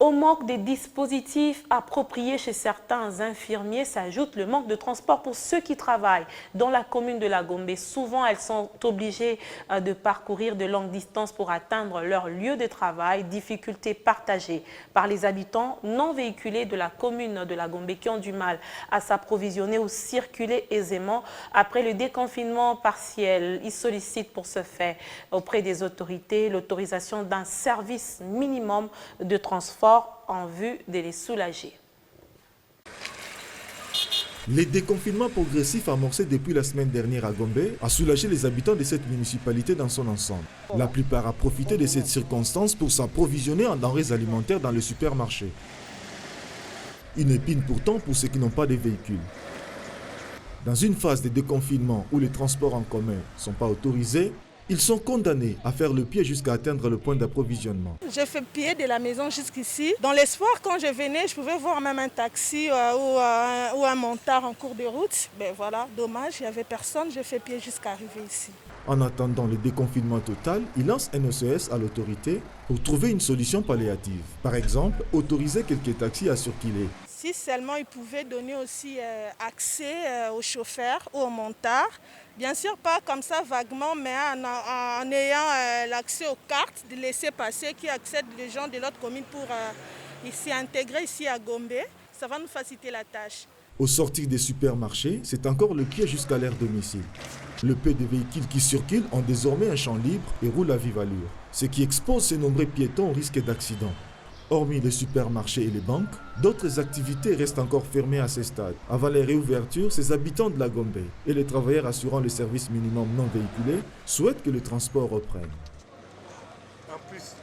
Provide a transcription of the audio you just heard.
Au manque des dispositifs appropriés chez certains infirmiers s'ajoute le manque de transport pour ceux qui travaillent dans la commune de La Gombe. Souvent, elles sont obligées de parcourir de longues distances pour atteindre leur lieu de travail, difficultés partagées par les habitants non véhiculés de la commune de La Gombe qui ont du mal à s'approvisionner ou circuler aisément. Après le déconfinement partiel, ils sollicitent pour ce faire auprès des autorités l'autorisation d'un service minimum de transport en vue de les soulager. Les déconfinements progressifs amorcés depuis la semaine dernière à Gombe a soulagé les habitants de cette municipalité dans son ensemble. La plupart a profité de cette circonstance pour s'approvisionner en denrées alimentaires dans le supermarché. Une épine pourtant pour ceux qui n'ont pas de véhicules. Dans une phase de déconfinement où les transports en commun ne sont pas autorisés, ils sont condamnés à faire le pied jusqu'à atteindre le point d'approvisionnement. J'ai fait pied de la maison jusqu'ici. Dans l'espoir, quand je venais, je pouvais voir même un taxi ou un montard en cours de route. Mais voilà, dommage, il n'y avait personne. J'ai fait pied jusqu'à arriver ici. En attendant le déconfinement total, il lance un SOS à l'autorité pour trouver une solution palliative. Par exemple, autoriser quelques taxis à circuler. Si seulement ils pouvaient donner aussi accès aux chauffeurs ou aux montards, bien sûr pas comme ça vaguement, mais en ayant l'accès aux cartes, de laisser passer qui accèdent les gens de l'autre commune pour s'y intégrer ici à Gombe, ça va nous faciliter la tâche. Au sortir des supermarchés, c'est encore le pied jusqu'à leur domicile. Le peu de véhicules qui circulent ont désormais un champ libre et roulent à vive allure, ce qui expose ces nombreux piétons au risque d'accident. Hormis les supermarchés et les banques, d'autres activités restent encore fermées à ce stade. Avant les réouvertures, ces habitants de La Gombe et les travailleurs assurant le service minimum non véhiculé souhaitent que le transport reprenne. En plus,